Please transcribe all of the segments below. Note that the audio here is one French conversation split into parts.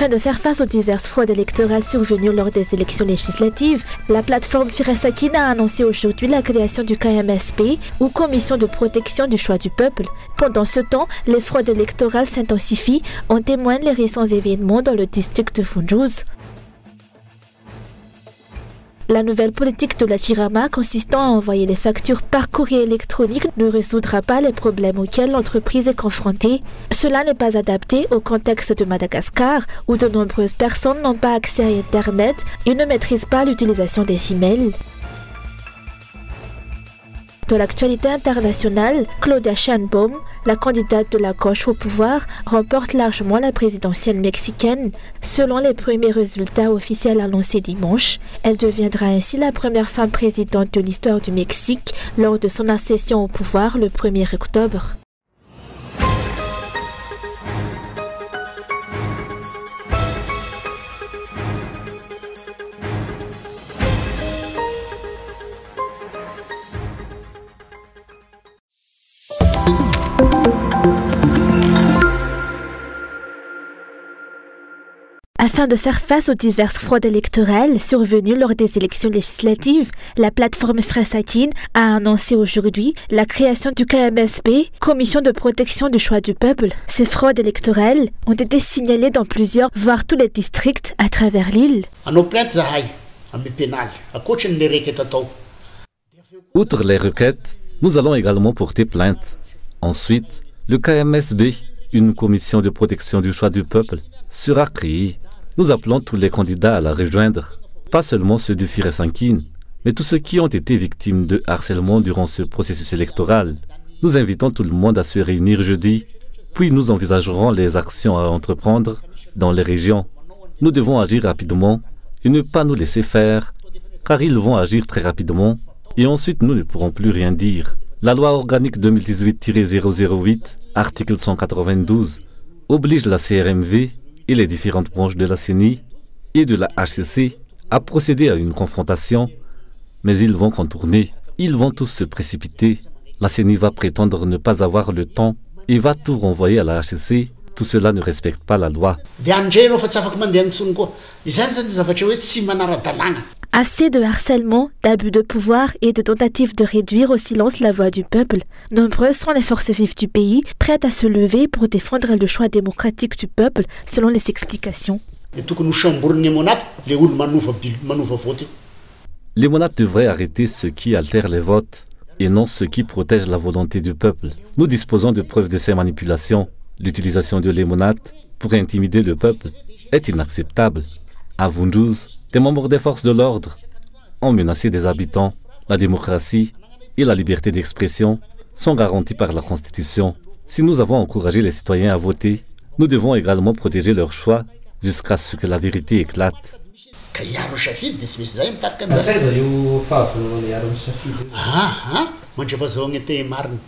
Afin de faire face aux diverses fraudes électorales survenues lors des élections législatives, la plateforme Firasakine a annoncé aujourd'hui la création du KMSP, ou Commission de protection du choix du peuple. Pendant ce temps, les fraudes électorales s'intensifient, en témoignent les récents événements dans le district de Funjuz. La nouvelle politique de la Jirama consistant à envoyer les factures par courrier électronique ne résoudra pas les problèmes auxquels l'entreprise est confrontée. Cela n'est pas adapté au contexte de Madagascar où de nombreuses personnes n'ont pas accès à Internet et ne maîtrisent pas l'utilisation des emails. De l'actualité internationale, Claudia Sheinbaum, la candidate de la gauche au pouvoir, remporte largement la présidentielle mexicaine. Selon les premiers résultats officiels annoncés dimanche, elle deviendra ainsi la première femme présidente de l'histoire du Mexique lors de son accession au pouvoir le 1er octobre. Afin de faire face aux diverses fraudes électorales survenues lors des élections législatives, la plateforme Firasakine a annoncé aujourd'hui la création du KMSP, Commission de protection du choix du peuple. Ces fraudes électorales ont été signalées dans plusieurs, voire tous les districts à travers l'île. Outre les requêtes, nous allons également porter plainte. Ensuite, le KMSB, une commission de protection du choix du peuple, sera créée. Nous appelons tous les candidats à la rejoindre, pas seulement ceux du Firasakine, mais tous ceux qui ont été victimes de harcèlement durant ce processus électoral. Nous invitons tout le monde à se réunir jeudi, puis nous envisagerons les actions à entreprendre dans les régions. Nous devons agir rapidement et ne pas nous laisser faire, car ils vont agir très rapidement et ensuite nous ne pourrons plus rien dire. La loi organique 2018-008, article 192, oblige la CRMV et les différentes branches de la CENI et de la HCC à procéder à une confrontation, mais ils vont contourner, ils vont tous se précipiter. La CENI va prétendre ne pas avoir le temps et va tout renvoyer à la HCC. Tout cela ne respecte pas la loi. Assez de harcèlement, d'abus de pouvoir et de tentatives de réduire au silence la voix du peuple. Nombreuses sont les forces vives du pays, prêtes à se lever pour défendre le choix démocratique du peuple, selon les explications. Les monades devraient arrêter ce qui altère les votes et non ce qui protège la volonté du peuple. Nous disposons de preuves de ces manipulations. L'utilisation de limonade pour intimider le peuple est inacceptable. À Funjuz, des membres des forces de l'ordre ont menacé des habitants. La démocratie et la liberté d'expression sont garanties par la Constitution. Si nous avons encouragé les citoyens à voter, nous devons également protéger leur choix jusqu'à ce que la vérité éclate.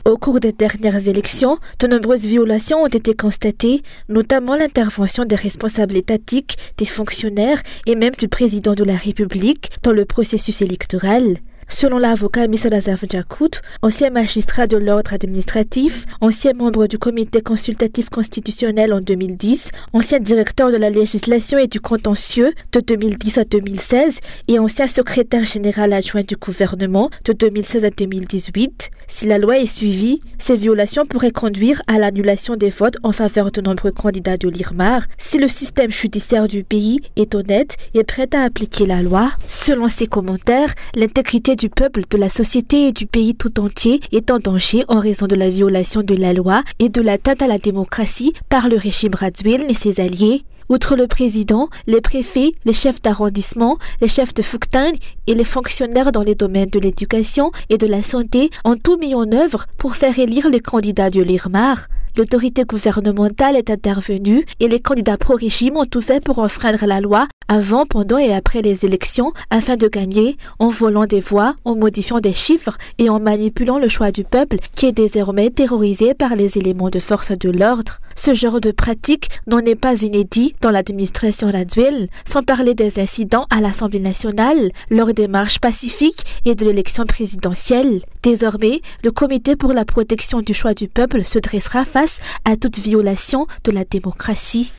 Au cours des dernières élections, de nombreuses violations ont été constatées, notamment l'intervention des responsables étatiques, des fonctionnaires et même du président de la République dans le processus électoral. Selon l'avocat Misalazar Djakout, ancien magistrat de l'ordre administratif, ancien membre du comité consultatif constitutionnel en 2010, ancien directeur de la législation et du contentieux de 2010 à 2016 et ancien secrétaire général adjoint du gouvernement de 2016 à 2018, si la loi est suivie, ces violations pourraient conduire à l'annulation des votes en faveur de nombreux candidats de l'IRMAR si le système judiciaire du pays est honnête et prêt à appliquer la loi. Selon ses commentaires, l'intégrité du peuple, de la société et du pays tout entier est en danger en raison de la violation de la loi et de l'atteinte à la démocratie par le régime Radziwiłł et ses alliés. Outre le président, les préfets, les chefs d'arrondissement, les chefs de Fuktan et les fonctionnaires dans les domaines de l'éducation et de la santé ont tout mis en œuvre pour faire élire les candidats de l'IRMAR. L'autorité gouvernementale est intervenue et les candidats pro-régime ont tout fait pour enfreindre la loi avant, pendant et après les élections afin de gagner en volant des voix, en modifiant des chiffres et en manipulant le choix du peuple qui est désormais terrorisé par les éléments de force de l'ordre. Ce genre de pratique n'en est pas inédit dans l'administration Radziwiłł, sans parler des incidents à l'Assemblée nationale lors des marches pacifiques et de l'élection présidentielle. Désormais, le Comité pour la protection du choix du peuple se dressera face à toute violation de la démocratie.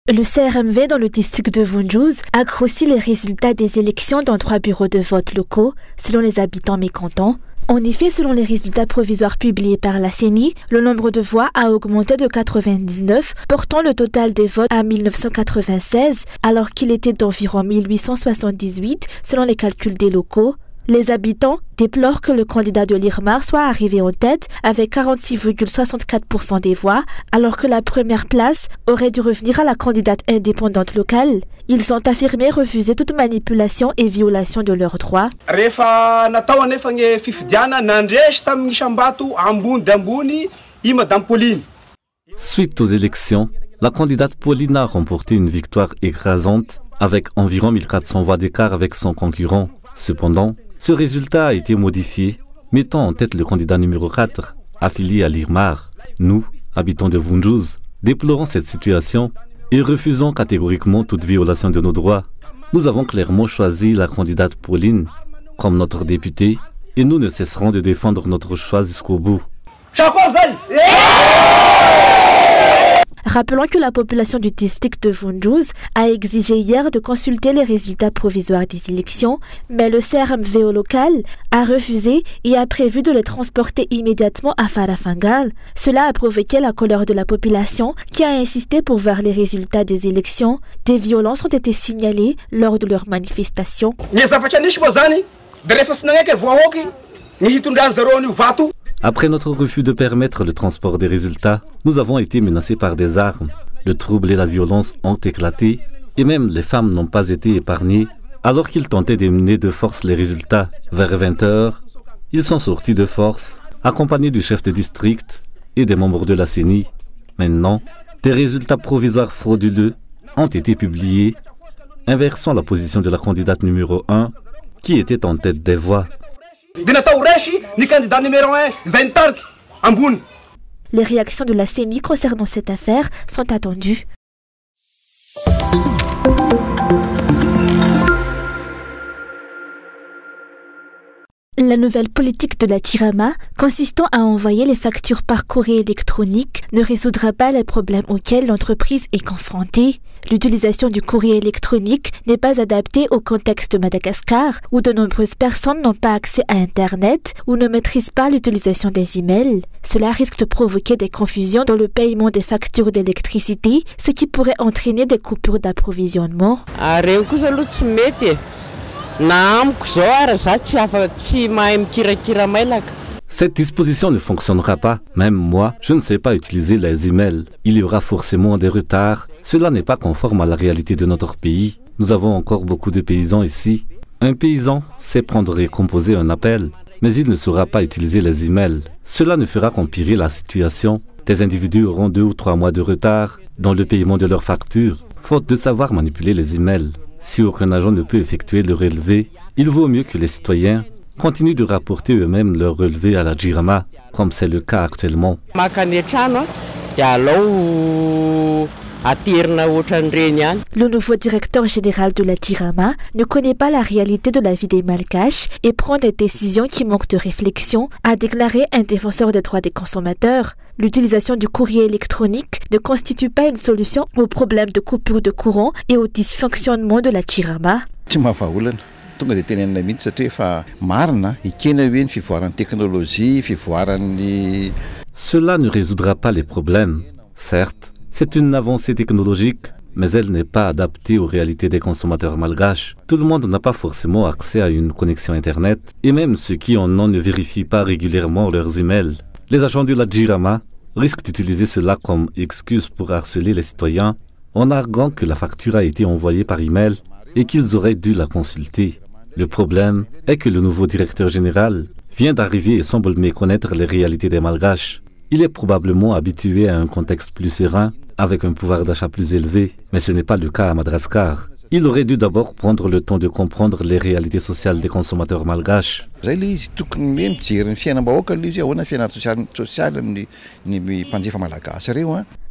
Le CRMV dans le district de Vunjouz a grossi les résultats des élections dans 3 bureaux de vote locaux, selon les habitants mécontents. En effet, selon les résultats provisoires publiés par la CENI, le nombre de voix a augmenté de 99, portant le total des votes à 1996, alors qu'il était d'environ 1878 selon les calculs des locaux. Les habitants déplorent que le candidat de l'IRMAR soit arrivé en tête avec 46,64% des voix, alors que la première place aurait dû revenir à la candidate indépendante locale. Ils ont affirmé refuser toute manipulation et violation de leurs droits. Suite aux élections, la candidate Pauline a remporté une victoire écrasante avec environ 1400 voix d'écart avec son concurrent. Cependant, ce résultat a été modifié, mettant en tête le candidat numéro 4, affilié à l'IRMAR. Nous, habitants de Vunjouz, déplorons cette situation et refusons catégoriquement toute violation de nos droits. Nous avons clairement choisi la candidate Pauline comme notre députée et nous ne cesserons de défendre notre choix jusqu'au bout. Rappelons que la population du district de Vunjouz a exigé hier de consulter les résultats provisoires des élections, mais le CRMV local a refusé et a prévu de les transporter immédiatement à Farafangal. Cela a provoqué la colère de la population qui a insisté pour voir les résultats des élections. Des violences ont été signalées lors de leurs manifestations. Après notre refus de permettre le transport des résultats, nous avons été menacés par des armes. Le trouble et la violence ont éclaté et même les femmes n'ont pas été épargnées alors qu'ils tentaient d'émener de force les résultats. Vers 20 h, ils sont sortis de force, accompagnés du chef de district et des membres de la CENI. Maintenant, des résultats provisoires frauduleux ont été publiés, inversant la position de la candidate numéro 1 qui était en tête des voix. Les réactions de la CENI concernant cette affaire sont attendues. La nouvelle politique de la Jirama, consistant à envoyer les factures par courrier électronique, ne résoudra pas les problèmes auxquels l'entreprise est confrontée. L'utilisation du courrier électronique n'est pas adaptée au contexte de Madagascar, où de nombreuses personnes n'ont pas accès à Internet ou ne maîtrisent pas l'utilisation des emails. Cela risque de provoquer des confusions dans le paiement des factures d'électricité, ce qui pourrait entraîner des coupures d'approvisionnement. Cette disposition ne fonctionnera pas. Même moi, je ne sais pas utiliser les emails. Il y aura forcément des retards. Cela n'est pas conforme à la réalité de notre pays. Nous avons encore beaucoup de paysans ici. Un paysan sait prendre et composer un appel, mais il ne saura pas utiliser les emails. Cela ne fera qu'empirer la situation. Des individus auront 2 ou 3 mois de retard dans le paiement de leurs factures, faute de savoir manipuler les emails. Si aucun agent ne peut effectuer le relevé, il vaut mieux que les citoyens continuent de rapporter eux-mêmes leur relevé à la Jirama, comme c'est le cas actuellement. Le nouveau directeur général de la Jirama ne connaît pas la réalité de la vie des Malgaches et prend des décisions qui manquent de réflexion, a déclaré un défenseur des droits des consommateurs. L'utilisation du courrier électronique ne constitue pas une solution aux problèmes de coupure de courant et au dysfonctionnement de la Jirama. Cela ne résoudra pas les problèmes. Certes, c'est une avancée technologique, mais elle n'est pas adaptée aux réalités des consommateurs malgaches. Tout le monde n'a pas forcément accès à une connexion Internet, et même ceux qui en ont ne vérifient pas régulièrement leurs emails. Les agents de la Jirama risquent d'utiliser cela comme excuse pour harceler les citoyens en arguant que la facture a été envoyée par email et qu'ils auraient dû la consulter. Le problème est que le nouveau directeur général vient d'arriver et semble méconnaître les réalités des Malgaches. Il est probablement habitué à un contexte plus serein, avec un pouvoir d'achat plus élevé, mais ce n'est pas le cas à Madagascar. Il aurait dû d'abord prendre le temps de comprendre les réalités sociales des consommateurs malgaches.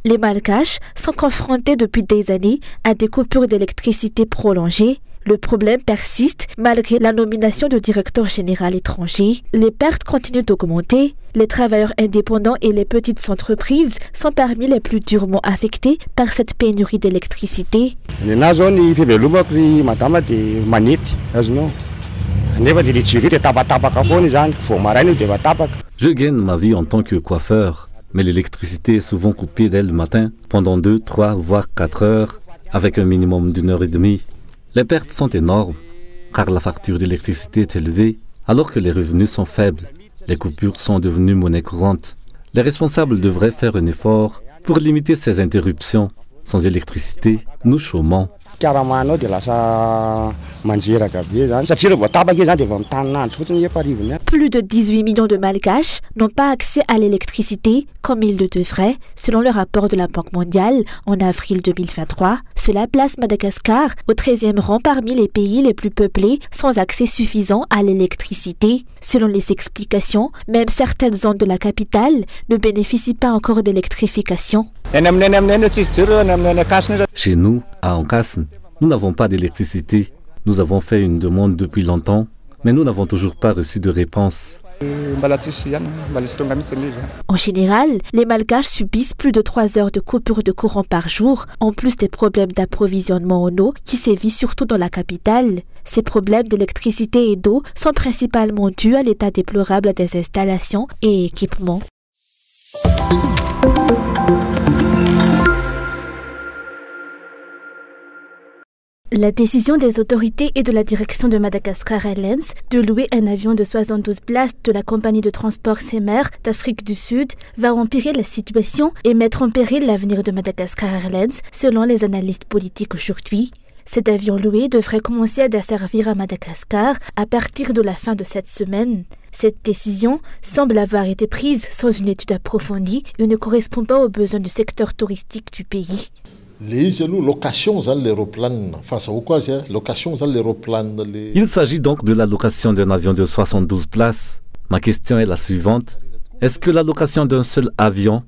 Les Malgaches sont confrontés depuis des années à des coupures d'électricité prolongées, Le problème persiste malgré la nomination de directeur général étranger. Les pertes continuent d'augmenter. Les travailleurs indépendants et les petites entreprises sont parmi les plus durement affectés par cette pénurie d'électricité. Je gagne ma vie en tant que coiffeur, mais l'électricité est souvent coupée dès le matin pendant 2, 3, voire 4 heures, avec un minimum d'1 heure et demie. Les pertes sont énormes, car la facture d'électricité est élevée, alors que les revenus sont faibles. Les coupures sont devenues monnaie courante. Les responsables devraient faire un effort pour limiter ces interruptions. Sans électricité, nous chômons. Plus de 18 millions de Malgaches n'ont pas accès à l'électricité comme ils le devraient, selon le rapport de la Banque mondiale en avril 2023. Cela place Madagascar au 13e rang parmi les pays les plus peuplés sans accès suffisant à l'électricité. Selon les explications, même certaines zones de la capitale ne bénéficient pas encore d'électrification. Chez nous, à Ankasn, nous n'avons pas d'électricité. Nous avons fait une demande depuis longtemps, mais nous n'avons toujours pas reçu de réponse. En général, les Malgaches subissent plus de 3 heures de coupure de courant par jour, en plus des problèmes d'approvisionnement en eau qui sévissent surtout dans la capitale. Ces problèmes d'électricité et d'eau sont principalement dus à l'état déplorable des installations et équipements. La décision des autorités et de la direction de Madagascar Airlines de louer un avion de 72 places de la compagnie de transport Semer d'Afrique du Sud va empirer la situation et mettre en péril l'avenir de Madagascar Airlines selon les analystes politiques aujourd'hui. Cet avion loué devrait commencer à desservir à Madagascar à partir de la fin de cette semaine. Cette décision semble avoir été prise sans une étude approfondie et ne correspond pas aux besoins du secteur touristique du pays. Il s'agit donc de la location d'un avion de 72 places. Ma question est la suivante. Est-ce que la location d'un seul avion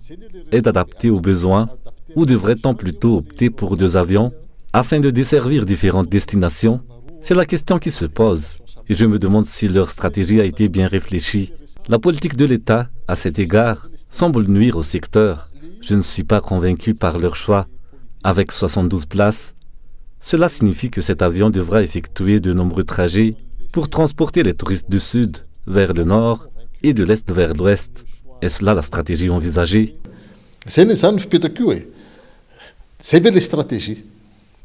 est adaptée aux besoins ou devrait-on plutôt opter pour 2 avions afin de desservir différentes destinations? C'est la question qui se pose et je me demande si leur stratégie a été bien réfléchie. La politique de l'État, à cet égard, semble nuire au secteur. Je ne suis pas convaincu par leur choix. Avec 72 places, cela signifie que cet avion devra effectuer de nombreux trajets pour transporter les touristes du sud vers le nord et de l'est vers l'ouest. Est-ce là la stratégie envisagée? C'est les stratégies.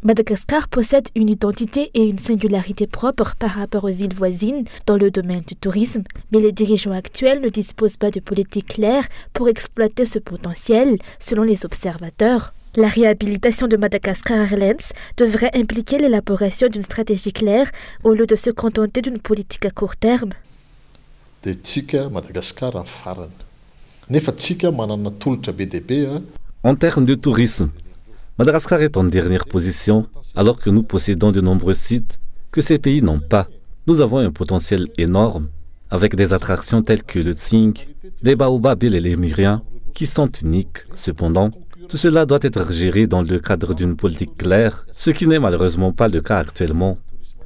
Madagascar possède une identité et une singularité propre par rapport aux îles voisines dans le domaine du tourisme, mais les dirigeants actuels ne disposent pas de politique claire pour exploiter ce potentiel, selon les observateurs. La réhabilitation de Madagascar Airlines devrait impliquer l'élaboration d'une stratégie claire au lieu de se contenter d'une politique à court terme. En termes de tourisme, Madagascar est en dernière position alors que nous possédons de nombreux sites que ces pays n'ont pas. Nous avons un potentiel énorme avec des attractions telles que le Tsing, les baobabs et les lémuriens qui sont uniques. Cependant, tout cela doit être géré dans le cadre d'une politique claire, ce qui n'est malheureusement pas le cas actuellement.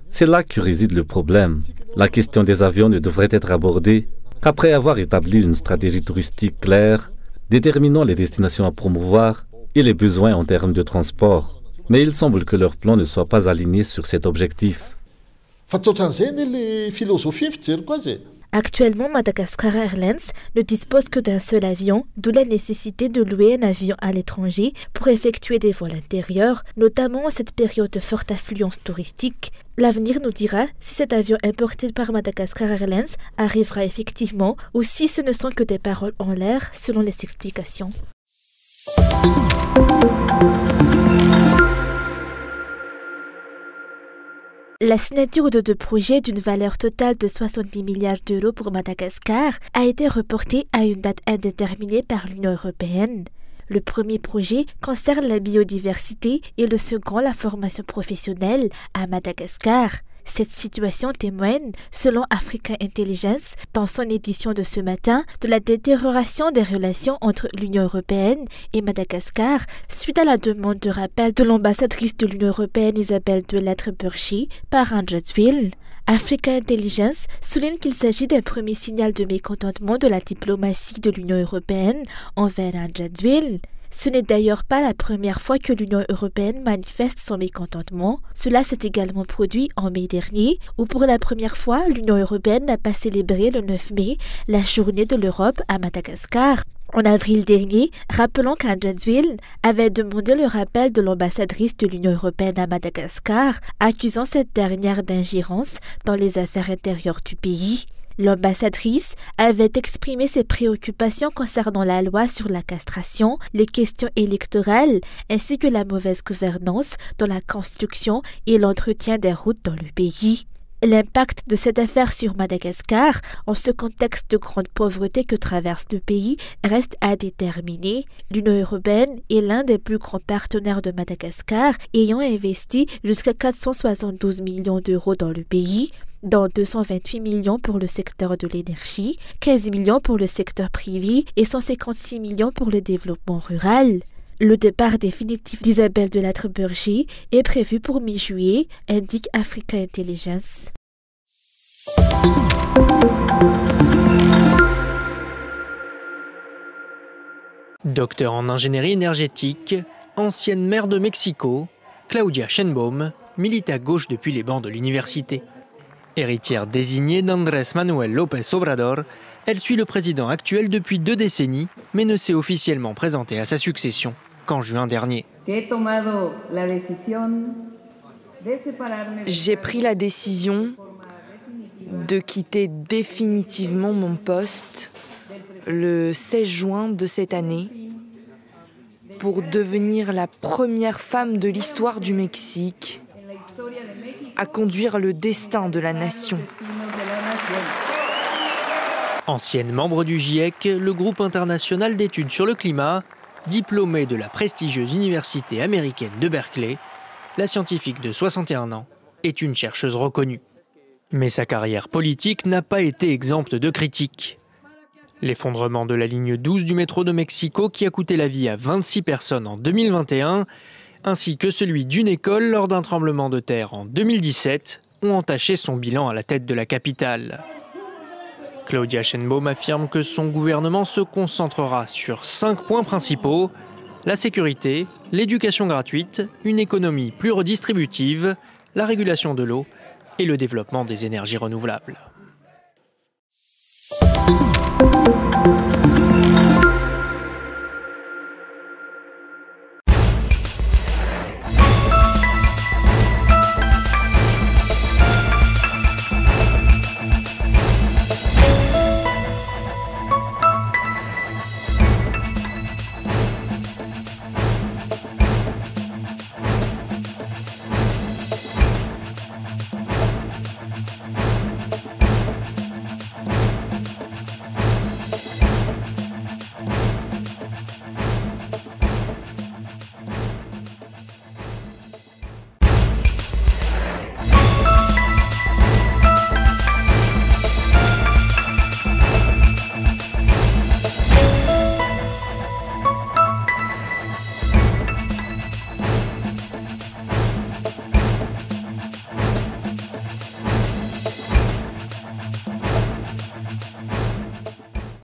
C'est là que réside le problème. La question des avions ne devrait être abordée qu'après avoir établi une stratégie touristique claire, déterminant les destinations à promouvoir et les besoins en termes de transport. Mais il semble que leur plan ne soit pas aligné sur cet objectif. Actuellement, Madagascar Airlines ne dispose que d'un seul avion, d'où la nécessité de louer un avion à l'étranger pour effectuer des vols intérieurs, notamment en cette période de forte affluence touristique. L'avenir nous dira si cet avion importé par Madagascar Airlines arrivera effectivement ou si ce ne sont que des paroles en l'air, selon les explications. La signature de 2 projets d'une valeur totale de 70 milliards d'euros pour Madagascar a été reportée à une date indéterminée par l'Union européenne. Le premier projet concerne la biodiversité et le second la formation professionnelle à Madagascar. Cette situation témoigne, selon Africa Intelligence, dans son édition de ce matin, de la détérioration des relations entre l'Union européenne et Madagascar suite à la demande de rappel de l'ambassadrice de l'Union européenne Isabelle Delattre-Burgi par Andratsville. Africa Intelligence souligne qu'il s'agit d'un premier signal de mécontentement de la diplomatie de l'Union européenne envers Andratsville. Ce n'est d'ailleurs pas la première fois que l'Union européenne manifeste son mécontentement. Cela s'est également produit en mai dernier, où pour la première fois, l'Union européenne n'a pas célébré le 9 mai la journée de l'Europe à Madagascar. En avril dernier, rappelons qu'Andratsville avait demandé le rappel de l'ambassadrice de l'Union européenne à Madagascar, accusant cette dernière d'ingérence dans les affaires intérieures du pays. L'ambassadrice avait exprimé ses préoccupations concernant la loi sur la castration, les questions électorales, ainsi que la mauvaise gouvernance dans la construction et l'entretien des routes dans le pays. L'impact de cette affaire sur Madagascar, en ce contexte de grande pauvreté que traverse le pays, reste à déterminer. L'Union européenne est l'un des plus grands partenaires de Madagascar, ayant investi jusqu'à 472 millions d'euros dans le pays, dont 228 millions pour le secteur de l'énergie, 15 millions pour le secteur privé et 156 millions pour le développement rural. Le départ définitif d'Isabelle Delattre-Burgi est prévu pour mi-juillet, indique Africa Intelligence. Docteur en ingénierie énergétique, ancienne maire de Mexico, Claudia Sheinbaum milite à gauche depuis les bancs de l'université. Héritière désignée d'Andrés Manuel López Obrador, elle suit le président actuel depuis 2 décennies, mais ne s'est officiellement présentée à sa succession qu'en juin dernier. J'ai pris la décision de quitter définitivement mon poste le 16 juin de cette année pour devenir la première femme de l'histoire du Mexique à conduire le destin de la nation. Ancienne membre du GIEC, le groupe international d'études sur le climat, diplômée de la prestigieuse université américaine de Berkeley, la scientifique de 61 ans est une chercheuse reconnue. Mais sa carrière politique n'a pas été exempte de critiques. L'effondrement de la ligne 12 du métro de Mexico qui a coûté la vie à 26 personnes en 2021, ainsi que celui d'une école lors d'un tremblement de terre en 2017, ont entaché son bilan à la tête de la capitale. Claudia Sheinbaum affirme que son gouvernement se concentrera sur 5 points principaux: la sécurité, l'éducation gratuite, une économie plus redistributive, la régulation de l'eau et le développement des énergies renouvelables.